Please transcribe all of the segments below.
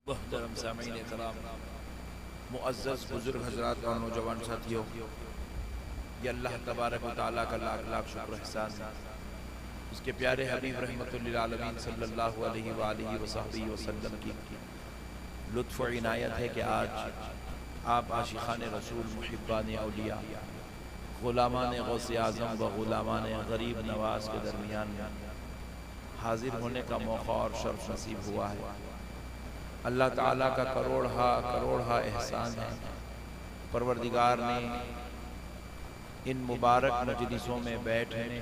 محترم سامعین کرام، معزز بزرگ حضرات اور نوجوان ساتھیوں، یہ اللہ تبارک و تعالیٰ کا لاکھ لاکھ شکر احسان ہے۔ اس کے پیارے حبیب رحمت للعالمین صلی اللہ علیہ وآلہ وصحبہ وسلم کی لطف و عنایت ہے کہ آج آپ عاشقان رسول، محبان اولیاء، غلامان غوث اعظم و غلامان غریب نواز کے درمیان میں حاضر ہونے کا موقع اور شرف نصیب ہوا ہے۔ اللہ تعالیٰ کا کروڑہا احسان ہے۔ پروردگار نے ان مبارک مجلسوں میں بیٹھنے،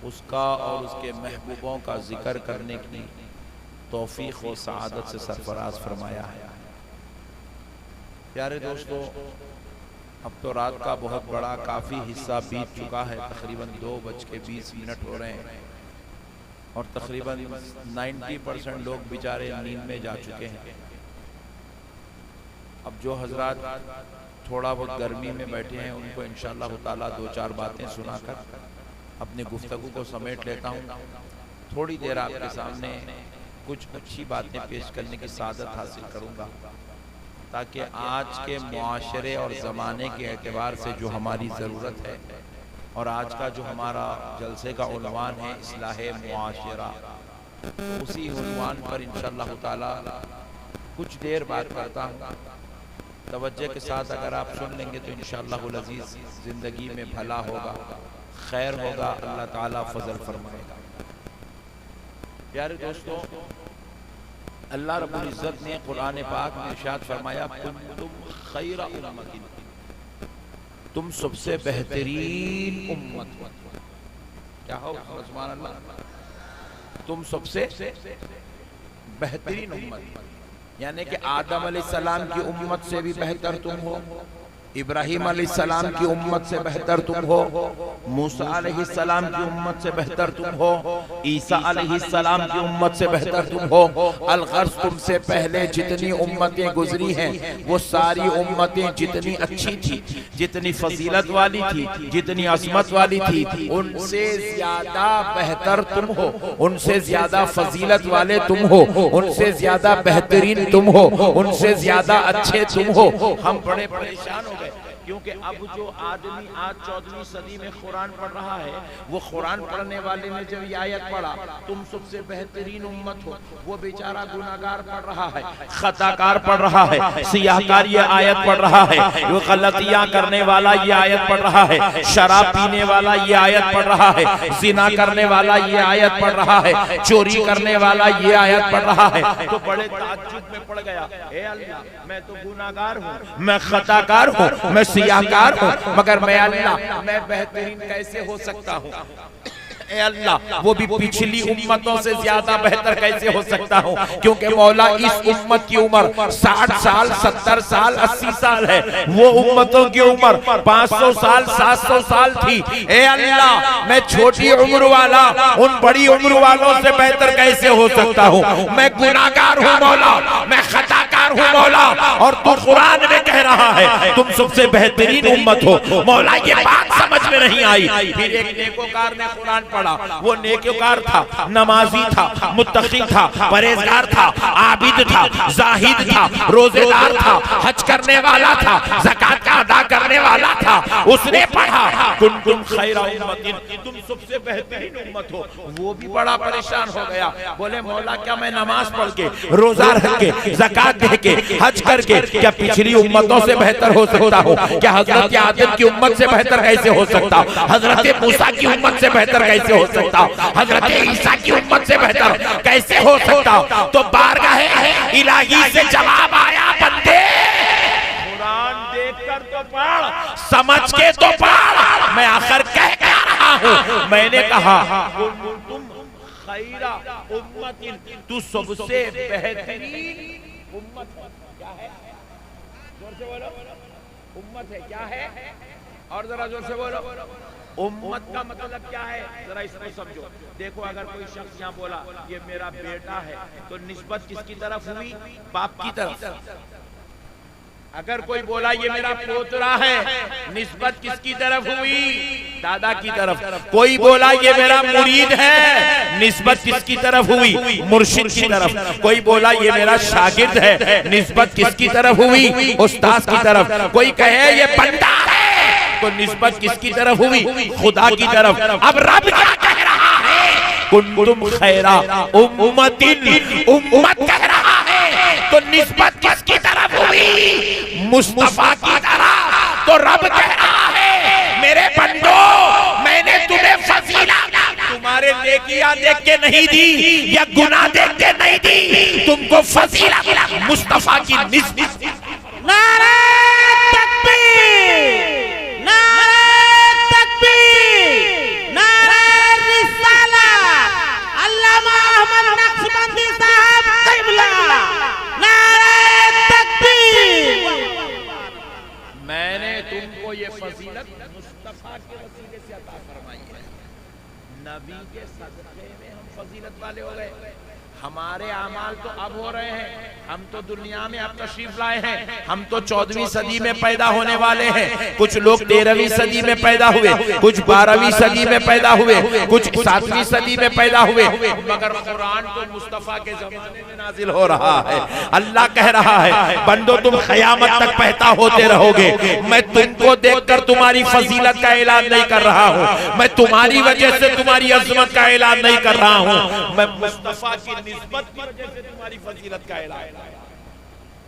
اس کا اور اس کے محبوبوں کا ذکر کرنے کی توفیق و سعادت سے سرفراز فرمایا ہے۔ پیارے دوستو، اب تو رات کا بہت بڑا کافی حصہ بیت چکا ہے، تقریباً 2:20 ہو رہے ہیں، اور تقریباً 90% لوگ بیچارے نیند میں جا چکے ہیں۔ اب جو حضرات تھوڑا بہت گرمی میں بیٹھے ہیں، ان کو انشاءاللہ تعالیٰ 2-4 باتیں سنا کر اپنی گفتگو کو سمیٹ لیتا ہوں۔ تھوڑی دیر آپ کے سامنے کچھ اچھی باتیں پیش کرنے کی سعادت حاصل کروں گا، تاکہ آج کے معاشرے اور زمانے کے اعتبار سے جو ہماری ضرورت ہے، اور آج کا جو ہمارا جلسے کا عنوان ہے اصلاح معاشرہ، اسی عنوان پر انشاءاللہ تعالی کچھ دیر بات کرتا ہوں۔ توجہ کے ساتھ اگر آپ سن لیں گے تو انشاءاللہ العزیز زندگی میں بھلا ہوگا، خیر ہوگا، اللہ تعالیٰ فضل فرمائے گا۔ پیارے دوستو، اللہ رب العزت نے قرآن پاک میں ارشاد فرمایا، کنتم خیر امت، تم سب سے بہترین امت۔ کیا ہو؟ سبحان اللہ، تم سب سے بہترین امت، یعنی کہ آدم علیہ السلام کی امت سے بھی بہتر تم ہو، ابراہیم علیہ السلام کی امت سے بہتر تم ہو، موسیٰ علیہ السلام کی امت سے بہتر تم ہو، عیسیٰ علیہ السلام کی امت سے بہتر تم ہو۔ الغرض تم سے پہلے جتنی امتیں گزری ہیں، وہ ساری امتیں جتنی اچھی تھی، جتنی فضیلت والی تھی، جتنی عظمت والی تھی، ان سے زیادہ بہتر تم ہو، ان سے زیادہ فضیلت والے تم ہو، ان سے زیادہ بہترین تم ہو، ان سے زیادہ اچھے تم ہو۔ ہم بڑے پریشان ہو گئے، کیونکہ اب جو آدمی آج 14ویں صدی میں قرآن پڑھ رہا ہے، وہ قرآن پڑھنے والے نے جب یہ آیت پڑھا، تم سب سے بہترین امت ہو، وہ بیچارہ گناہگار پڑھ رہا ہے، خطاکار پڑھ رہا ہے، سیاہکار یہ آیت پڑھ رہا ہے، وہ غلطیاں کرنے والا یہ آیت پڑھ رہا ہے، شراب پینے والا یہ آیت پڑھ رہا ہے، زنا کرنے والا یہ آیت پڑھ رہا ہے، چوری کرنے والا یہ آیت پڑھ رہا ہے۔ تو بڑے تعجب میں پڑ گیا، اے اللہ، میں تو گناہگار ہوں، میں خطاکار ہوں، میں سیاہکار ہوں، مگر میں اللہ، میں بہترین کیسے ہو سکتا ہوں؟ اے اللہ، وہ بھی پچھلی امتوں سے زیادہ بہتر کیسے ہو سکتا ہوں؟ کیونکہ مولا اس امت کی عمر 60 سال، 70 سال، 80 سال ہے، وہ امتوں کی عمر 500 سال، 700 سال تھی۔ اے اللہ، میں چھوٹی عمر والا ان بڑی عمر والوں سے بہتر کیسے ہو سکتا ہوں؟ میں گناہگار ہوں مولا، میں خطاکار ہوں مولا، اور تو قرآن میں کہہ رہا ہے تم سب سے بہترین امت ہو۔ مولا یہ بات سمجھ میں نہیں آئی۔ پھر ایک نیکوکار نے قرآن پڑھا، وہ نیکوکار تھا، نمازی تھا، متقی تھا، پرہیزگار تھا، عابد تھا، زاہد تھا، روزے دار تھا، حج کرنے والا تھا، زکوٰۃ کا ادا کرنے والا تھا۔ اس نے پڑھا، کنتم خیر امت، تم سب سے بہترین امت ہو۔ وہ بھی بڑا پریشان ہو گیا، بولے مولا کیا میں نماز پڑھ کے، روزہ رکھ کے، زکوٰۃ دے کے، حج کر کے کیا پچھلی امتوں سے بہتر ہو سکتا ہوں؟ کیا حضرت آدم کی امت سے بہتر کیسے ہو سکتا ہوں؟ حضرت موسیٰ کی امت سے بہتر کیسے ہو سکتا ہوں؟ حضرت عیسیٰ کی امت سے بہتر کیسے ہو سکتا ہوں؟ تو بارگاہ الہی سے جواب آیا، بندے قرآن دیکھ کر تو پڑھ، سمجھ کے تو پڑھ، میں آخر کہہ کیا رہا ہوں؟ میں نے کہا تم خیر امت، تو سب سے بہترین امت ہے۔ کیا ہے؟ زور سے بولو، امت ہے، کیا ہے؟ اور ذرا زور سے بولو، امت کا مطلب کیا ہے؟ ذرا اس کو سمجھو۔ دیکھو، اگر کوئی شخص یہاں بولا یہ میرا بیٹا ہے، تو نسبت کس کی طرف ہوئی؟ باپ کی طرف۔ اگر کوئی بولا یہ میرا پوترا ہے، نسبت کس کی طرف ہوئی؟ دادا کی طرف۔ کوئی بولا یہ میرا مرید ہے، نسبت کس کی طرف ہوئی؟ مرشد کی طرف۔ کوئی بولا یہ میرا شاگرد ہے، نسبت کس کی طرف ہوئی؟ استاد کی طرف۔ کوئی کہے یہ بندہ ہے تو نسبت کس کی طرف ہوئی؟ خدا کی طرف۔ اب رب کیا کہہ رہا ہے؟ کنتم خیر امت، امت کہہ رہا ہے تو نسبت کس کی طرف ہوئی؟ مصطفیٰ کی طرف۔ تو رب کہہ رہا ہے میرے بندو، میں نے تمہیں فضیلت تمہارے نیکیاں دیکھ کے نہیں دی یا گناہ دیکھ کے نہیں دی، تم کو فضیلت مصطفیٰ کی نسبت۔ نعرہ تکبیر، نعرہ تکبیر، نعرہ رسالت، علامہ احمد نقشبندی صاحب قبلہ، نعرہ تکبیر۔ میں نے تم کو یہ فضیلت مصطفیٰ کے وسیلے سے عطا فرمائی ہے، نبی کے صدقے میں ہم فضیلت والے ہو گئے۔ ہمارے اعمال تو اب ہو رہے ہیں، ہم تو دنیا میں اب تشریف لائے ہیں، ہم تو 14ویں صدی میں پیدا ہونے والے ہیں، کچھ لوگ 13ویں صدی میں پیدا ہوئے، کچھ 12ویں صدی میں پیدا ہوئے، کچھ 7ویں صدی میں پیدا ہوئے، مگر قرآن تو مصطفیٰ کے زمانے میں نازل ہو رہا ہے۔ اللہ کہہ رہا ہے بندو تم قیامت تک پیدا ہوتے رہو گے، میں تم کو دیکھ کر تمہاری فضیلت کا اعلان نہیں کر رہا ہوں، میں تمہاری وجہ سے تمہاری عظمت کا اعلان نہیں کر رہا ہوں، میں مصطفیٰ کی نسبت کی وجہ سے تمہاری فضیلت کا اعلان ہے۔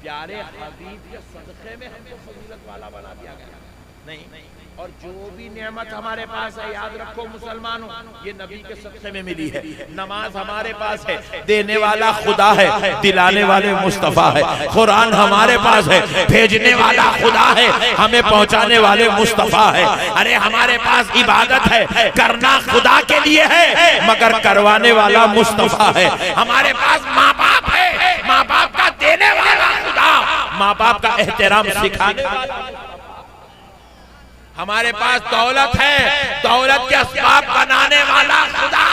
پیارے حبیب کے صدقے میں ہم کو فضیلت والا بنا دیا گیا نہیں، اور جو بھی نعمت ہمارے پاس ہے یاد رکھو مسلمانوں یہ نبی کے صدقے میں ملی ہے۔ نماز ہمارے پاس ہے، دینے والا خدا ہے، دلانے والے مصطفیٰ ہے۔ قرآن ہمارے پاس ہے، بھیجنے والا خدا ہے، ہمیں پہنچانے والے مصطفیٰ ہے۔ ارے ہمارے پاس عبادت ہے، کرنا خدا کے لیے ہے مگر کروانے والا مصطفیٰ ہے۔ ہمارے پاس ماں باپ ہے، ماں باپ کا دینے والا خدا، ماں باپ کا احترام سکھانے والا۔ ہمارے پاس دولت ہے، دولت کے اسباب بنانے والا خدا،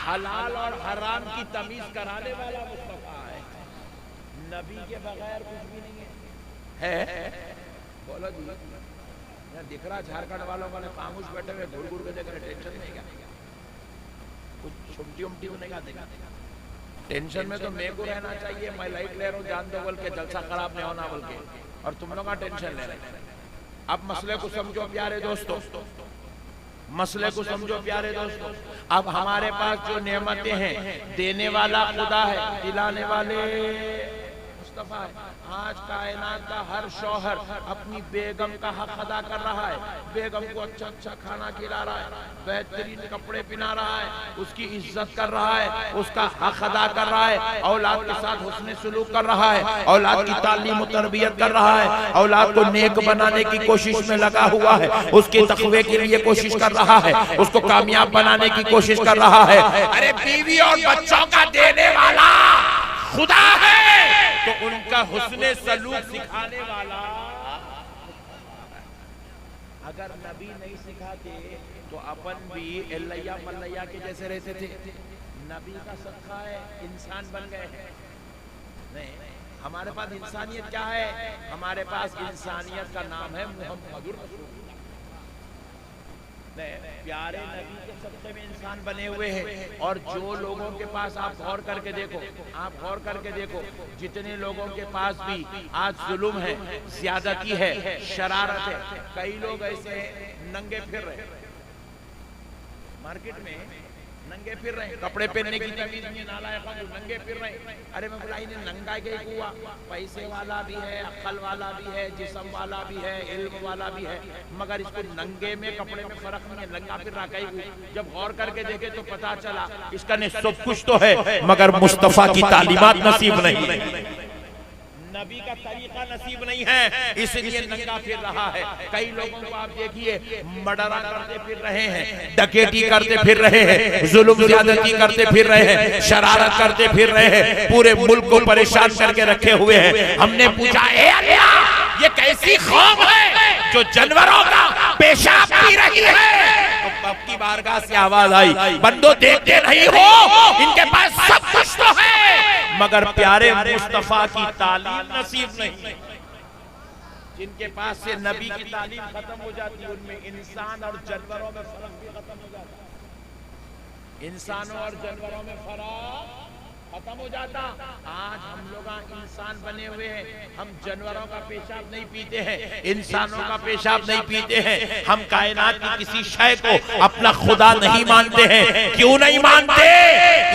حلال اور حرام کی تمیز کرانے والا مصطفیٰ ہے۔ نبی کے بغیر کچھ بھی نہیں ہے۔ بولو جی، دکھ رہا جھارکھنڈ والوں کو خاموش بیٹھے ہوئے گھر گھر کے دیکھ رہے، ٹینشن نہیں کیا؟ کچھ چھمٹی امٹی ہونے کا دیکھا؟ ٹینشن میں تو میں کو رہنا چاہیے، میں لائٹ لے رہا ہوں جان دو بول کے، جلسہ خراب نہیں ہونا بول کے، اور تم لوگ کا ٹینشن لے رہے ہیں۔ اب مسئلے کو سمجھو پیارے دوستو، مسئلے کو سمجھو پیارے دوستو۔ اب ہمارے پاس جو نعمتیں ہیں، دینے والا خدا ہے، دلانے والے مصطفیٰ ہے۔ آج کائنات کا ہر شوہر اپنی بیگم کا حق ادا کر رہا ہے، بیگم کو اچھا اچھا کھانا کھلا رہا ہے، بہترین کپڑے پہنا رہا ہے، اس کی عزت کر رہا ہے، اس کا حق ادا کر رہا ہے، اولاد کے ساتھ حسن سلوک کر رہا ہے، اولاد کی تعلیم و تربیت کر رہا ہے، اولاد کو نیک بنانے کی کوشش میں لگا ہوا ہے، اس کے تقوی کے لیے کوشش کر رہا ہے، اس کو کامیاب بنانے کی کوشش کر رہا ہے۔ ارے بیوی اور بچوں کا دینے والا خدا ہے تو ان کا حسن سلوک سکھانے والا۔ اگر نبی نہیں سکھاتے تو اپن بھی اللہ ملیہ کے جیسے رہتے تھے۔ نبی کا صدقہ ہے انسان بن گئے ہیں۔ نہیں، ہمارے پاس انسانیت کیا ہے؟ ہمارے پاس انسانیت کا نام ہے محمد رسول اللہ۔ پیارے نبی کے صدقے میں انسان بنے ہوئے ہیں، اور جو لوگوں کے پاس آپ غور کر کے دیکھو، آپ غور کر کے دیکھو، جتنے لوگوں کے پاس بھی آج ظلم ہے، زیادتی ہے، شرارت ہے، کئی لوگ ایسے ننگے پھر رہے ہیں مارکیٹ میں، ننگے پھر رہے ہیں، کپڑے پہننے کی تمیز نہیں، نالائق ننگے پھر رہے ہیں۔ ارے میں بولا انہیں ننگا کے ہوا، پیسے والا بھی ہے، عقل والا بھی ہے، جسم والا بھی ہے، علم والا بھی ہے، مگر اس کو ننگے میں کپڑے میں فرق نہیں ہے، ننگا پھر رکھا ہی۔ جب غور کر کے دیکھے تو پتا چلا اس کا سب کچھ تو ہے مگر مصطفیٰ کی تعلیمات نصیب نہیں، نبی کا طریقہ نصیب نہیں ہے، اس لیے ننگا پھر رہا ہے۔ کئی لوگوں کو آپ دیکھیے مڈرا کرتے پھر رہے ہیں، ڈکیٹی کرتے پھر رہے ہیں، ظلم زیادتی کرتے پھر رہے ہیں، شرارت کرتے پھر رہے ہیں، پورے ملک کو پریشان کر کے رکھے ہوئے ہیں۔ ہم نے پوچھا اے اللہ یہ کیسی قوم ہے جو جانوروں کا پیشاب پی رہی ہے؟ تو اب کی بارگاہ سے آواز آئی، بندو دیکھتے نہیں ہو ان کے پاس سب کچھ تو ہے مگر پیارے مصطفیٰ کی تعلیم نصیب نہیں۔ جن کے پاس سے نبی کی تعلیم ختم ہو جاتی ان میں انسان اور جانوروں میں فرق بھی ختم ہو جاتا، انسانوں اور جانوروں میں فرق ختم ہو جاتا۔ آج ہم لوگ انسان بنے ہوئے ہیں، ہم جانوروں کا پیشاب نہیں پیتے ہیں، انسانوں کا پیشاب نہیں پیتے ہیں، ہم کائنات کی کسی شے کو اپنا خدا نہیں مانتے ہیں۔ کیوں نہیں مانتے؟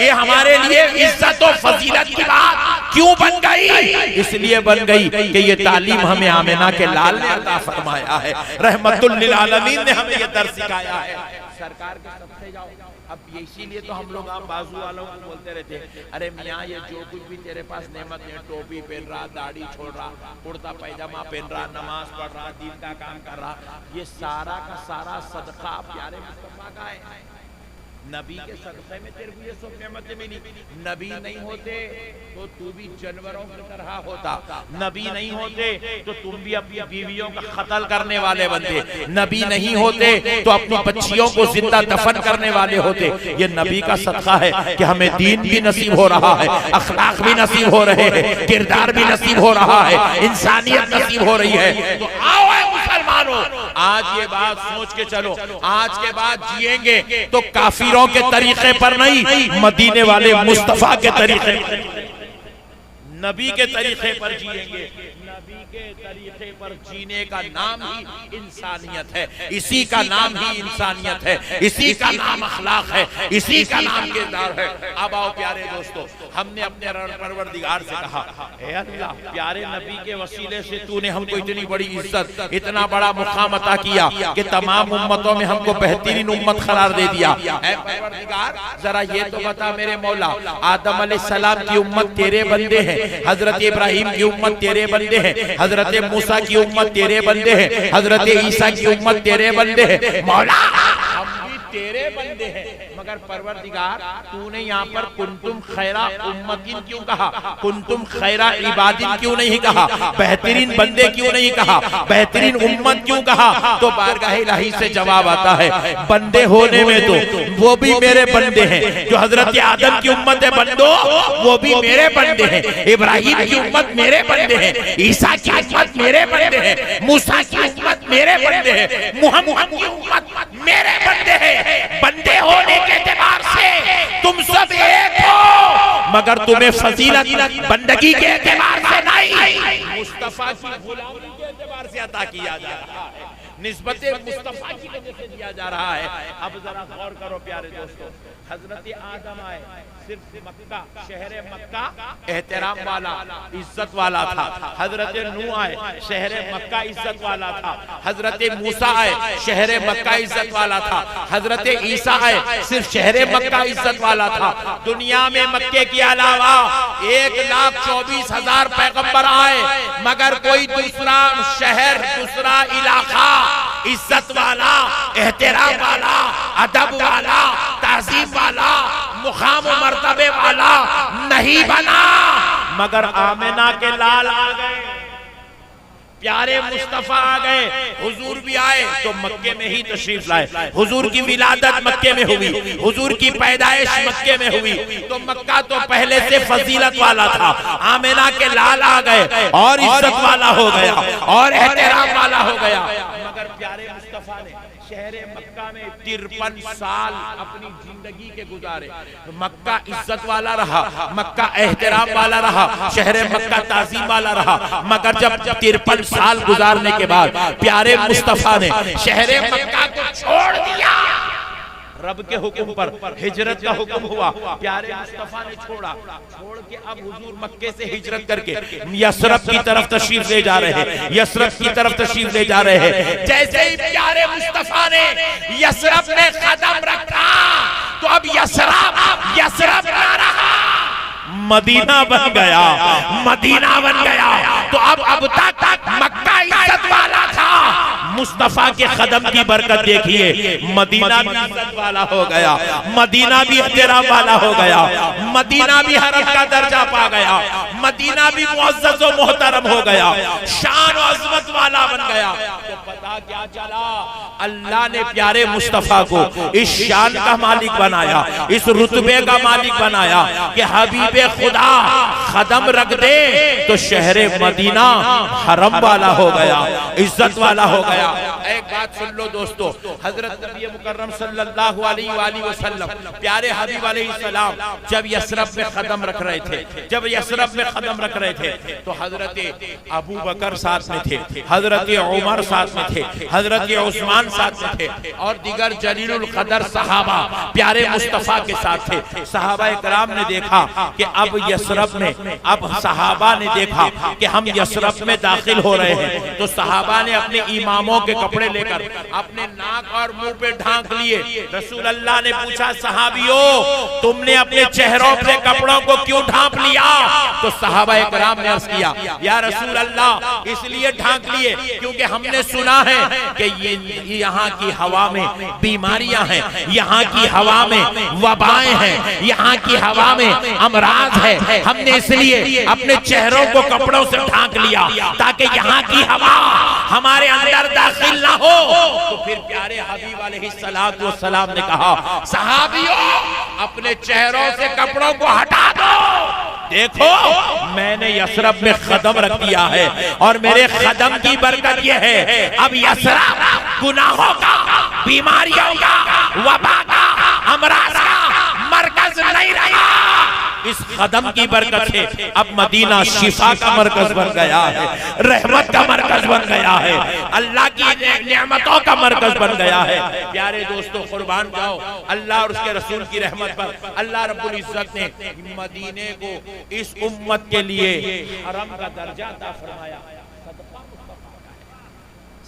یہ ہمارے لیے عزت و فضیلت کی بات کیوں بن گئی؟ اس لیے بن گئی کہ یہ تعلیم ہمیں آمنہ کے لال نے عطا فرمایا ہے، رحمت للعالمین نے ہمیں یہ درس سکھایا ہے۔ سرکار کے سب سے جاؤ، اب اسی لیے تو ہم لوگ بازو والوں کو بولتے رہتے ہیں، ارے میاں یہ جو کچھ بھی تیرے پاس نعمت ہے، ٹوپی پہن رہا، داڑھی چھوڑ رہا، کرتا پیجامہ پہن رہا، نماز پڑھ رہا، دین کا کام کر رہا، یہ سارا کا سارا صدقہ پیارے مصطفیٰ کا ہے۔ نبی کے صدقے میں تیرے کو یہ سب نعمتیں ملی۔ نبی نہیں ہوتے تو بھی جانوروں کی طرح ہوتا، نبی نہیں ہوتے تو تم بھی اپنی بیویوں کا قتل کرنے والے بنتے، نبی نہیں ہوتے تو اپنی بچیوں کو زندہ دفن کرنے والے ہوتے۔ یہ نبی کا صدقہ ہے کہ ہمیں دین بھی نصیب ہو رہا ہے، اخلاق بھی نصیب ہو رہے ہیں، کردار بھی نصیب ہو رہا ہے، انسانیت نصیب ہو رہی ہے۔ تو آؤ اے مسلمانوں، آج یہ بات سوچ کے چلو، آج کے بعد جئیں گے تو کافروں کے طریقے پر نہیں، مدینے والے مصطفیٰ کے طریقے پر، نبی کے طریقے پر جئیں گے۔ نبی کے طریقے پر جینے کا نام ہی انسانیت ہے، اسی کا نام ہی انسانیت ہے، اسی کا نام اخلاق ہے، اسی کا نام کردار ہے۔ اب آؤ پیارے دوستو، ہم نے اپنے پروردگار سے کہا، اے اللہ پیارے نبی کے وسیلے سے تو نے ہم کو اتنی بڑی عزت، اتنا بڑا مقام عطا کیا کہ تمام امتوں میں ہم کو بہترین امت قرار دے دیا۔ اے پروردگار ذرا یہ تو بتا میرے مولا، آدم علیہ السلام کی امت تیرے بندے ہیں، حضرت ابراہیم کی امت تیرے بندے ہیں، حضرت موسیٰ کی امت تیرے بندے ہیں، حضرت عیسیٰ کی امت تیرے بندے ہیں، مولا ہم بھی تیرے بندے ہیں، مگر پروردگار تو نے یہاں پر کنتم خیرہ امتین کیوں کہا؟ کنتم خیرہ عبادین کیوں نہیں کہا؟ بہترین بندے کیوں نہیں کہا؟ بہترین امت کیوں کہا؟ تو بارگاہ الہی سے جواب آتا ہے، بندے ہونے میں تو وہ بھی میرے بندے ہیں، جو حضرت آدم کی امت بندو وہ بھی میرے بندے ہیں، ابراہیم کی امت میرے بندے ہیں، عیسیٰ کی امت میرے بندے ہیں، موسیٰ کی امت میرے بندے ہیں، محمد کی امت میرے بندے ہیں۔ بندے ہونے کے اعتبار سے تم سب ایک ہو، مگر تمہیں فضیلت بندگی کے اعتبار سے نہیں، مصطفیٰ کی غلامی کے اعتبار سے عطا کیا جا رہا ہے، نسبت مصطفیٰ کی وجہ سے دیا جا رہا ہے۔ اب ذرا غور کرو پیارے دوستو، حضرت آدم آئے، صرف مکہ، شہر مکہ احترام والا، عزت والا تھا۔ حضرت نوح آئے، شہر مکہ عزت والا تھا۔ حضرت موسیٰ آئے، شہر مکہ عزت والا تھا۔ حضرت عیسیٰ آئے، صرف شہر مکہ عزت والا تھا۔ دنیا میں مکے کے علاوہ 1,24,000 پیغمبر آئے، مگر کوئی دوسرا شہر، دوسرا علاقہ عزت والا، احترام والا، ادب والا، تعظیم والا، مقام و مرتبے والا نہیں بنا، مگر آمنہ کے لال آ گئے، پیارے مصطفیٰ آ گئے۔ حضور بھی آئے تو مکے میں ہی تشریف لائے، حضور کی ولادت مکے میں ہوئی، حضور کی پیدائش مکے میں ہوئی، تو مکہ تو پہلے سے فضیلت والا تھا، آمنہ کے لال آ گئے اور عزت والا ہو گیا اور احترام والا ہو گیا، مگر پیارے مصطفیٰ نے شہر مکہ میں 53 سال اپنی زندگی کے گزارے۔ مکہ عزت والا رہا، مکہ احترام والا رہا، شہر مکہ تعظیم والا رہا، مگر جب 53 سال گزارنے کے بعد پیارے مصطفیٰ نے شہر مکہ کو چھوڑ دیا، رب کے حکم پر ہجرت کا حکم ہوا، پیارے مصطفیٰ نے چھوڑا، چھوڑ کے اب حضور مکے سے ہجرت کر کے یثرب کی طرف تشریف لے جا رہے ہیں، یثرب کی طرف تشریف لے جا رہے ہیں۔ جیسے ہی پیارے مصطفیٰ نے یثرب میں قدم رکھا تو اب یثرب نہ رہا، مدینہ بن گیا، مدینہ بن گیا۔ تو اب تک مکہ عزت والا تھا، مصطفیٰ کے قدم کی برکت دیکھیے، مدینہ بھی عزت والا ہو گیا، مدینہ بھی احترام والا ہو گیا، مدینہ بھی حرم کا درجہ پا گیا، مدینہ بھی معزز و محترم ہو گیا، شان و عظمت والا بن گیا۔ تو پتا کیا چلا؟ اللہ نے پیارے مصطفیٰ کو اس شان کا مالک بنایا، اس رتبے کا مالک بنایا کہ حبیب خدا قدم رکھ دے تو شہر مدینہ حرم والا ہو گیا، عزت والا ہو گیا۔ ایک بات سن لو دوستو، حضرت نبی مکرم صلی اللہ علیہ وآلہ وسلم پیارے حبیب علیہ السلام جب یثرب میں قدم رکھ رہے تھے، جب یثرب میں قدم رکھ رہے تھے تو حضرت ابو بکر ساتھ میں تھے، حضرت عمر ساتھ میں تھے، حضرت عثمان ساتھ میں تھے، اور دیگر جلیل القدر صحابہ پیارے مصطفیٰ کے ساتھ تھے۔ صحابہ اکرام نے دیکھا کہ اب یثرب میں، اب صحابہ نے دیکھا کہ ہم یثرب میں داخل ہو رہے ہیں، تو صحابہ نے اپنے اماموں کے کپڑے لے کر اپنے ناک اور منہ پہ ڈھانک لیے۔ رسول اللہ نے پوچھا صحابیوں تم نے اپنے چہروں پہ کپڑوں کو کیوں ڈھانپ لیا؟ تو صحابہ اکرام نے عرض کیا یا رسول اللہ اس لیے ڈھانک لیے کیونکہ ہم نے سنا ہے کہ یہاں کی ہوا میں بیماریاں ہیں، یہاں کی ہوا میں وبائیں ہیں، یہاں کی ہوا میں امراض ہے، ہم نے اس لیے اپنے چہروں کو کپڑوں سے ڈھانک لیا تاکہ یہاں کی ہوا ہمارے اندر داخل نہ ہو۔ تو پھر پیارے حبیب علیہ السلام نے کہا صحابیوں اپنے چہروں سے کپڑوں کو ہٹا دو، دیکھو میں نے یثرب میں قدم رکھ دیا ہے اور میرے قدم کی برکت یہ ہے اب یثرب گناہوں کا، بیماریوں کا، وبا کا، امراض کا مرکز نہیں رہا۔ اس قدم کی برکت سے اب مدینہ شفا کا مرکز بن گیا ہے، رحمت کا مرکز بن گیا ہے، اللہ کی نعمتوں کا مرکز بن گیا ہے۔ پیارے دوستو قربان جاؤ اللہ اور اس کے رسول کی رحمت پر۔ اللہ رب العزت نے مدینے کو اس امت کے لیے حرم کا درجہ عطا فرمایا،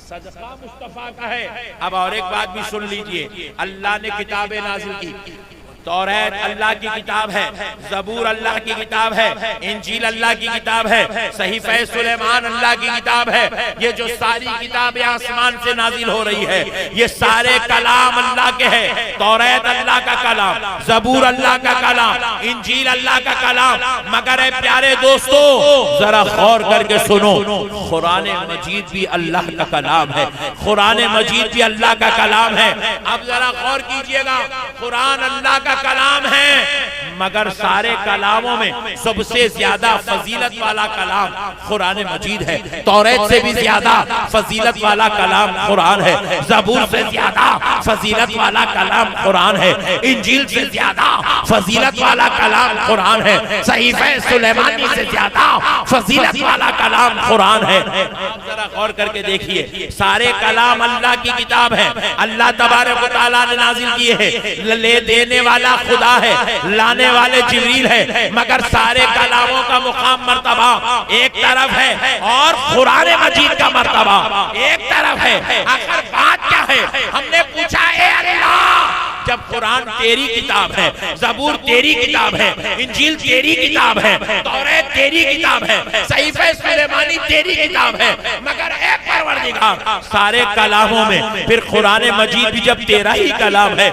صدقہ مصطفیٰ کا ہے۔ اب اور ایک بات بھی سن لیجئے، اللہ نے کتابیں نازل کی، توریت اللہ کی کتاب ہے، زبور اللہ کی کتاب ہے، انجیل اللہ کی کتاب ہے، صحیفہ سلیمان اللہ کی کتاب ہے۔ یہ جو ساری کتابیں آسمان سے نازل ہو رہی ہے یہ سارے کلام اللہ کے ہیں، توریت اللہ کا کلام، زبور اللہ کا کلام، انجیل اللہ کا کلام، مگر اے پیارے دوستو ذرا غور کر کے سنو، قرآن مجید بھی اللہ کا کلام ہے، قرآن مجید بھی اللہ کا کلام ہے۔ اب ذرا غور کیجئے گا، قرآن اللہ کا کلام ہے مگر سارے کلاموں میں سب سے زیادہ فضیلت والا کلام قرآن مجید ہے، توریت سے بھی زیادہ فضیلت والا کلام قرآن ہے، زبور سے زیادہ فضیلت والا کلام قرآن ہے، انجیل سے زیادہ فضیلت والا کلام قرآن ہے، صحیفہ سلیمانی سے زیادہ فضیلت والا کلام قرآن ہے۔ ذرا غور کر کے دیکھیے، سارے کلام اللہ کی کتاب ہے، اللہ تبارک و تعالیٰ نے نازل کیے ہیں، لے دینے والا خدا ہے، لانے والے جبریل ہے، مگر سارے کلاموں کا مقام مرتبہ ایک طرف ہے اور قرآن مجید کا مرتبہ ایک طرف ہے۔ آخر بات کیا ہے؟ ہم نے پوچھا اے اللہ جب قرآن تیری کتاب ہے، زبور تیری کتاب ہے، انجیل تیری کتاب ہے، توریت تیری کتاب ہے، صحیفہ سلیمانی تیری کتاب ہے، مگر اے پروردگار سارے کلاموں میں پھر قرآن مجید بھی جب تیرا ہی کلام ہے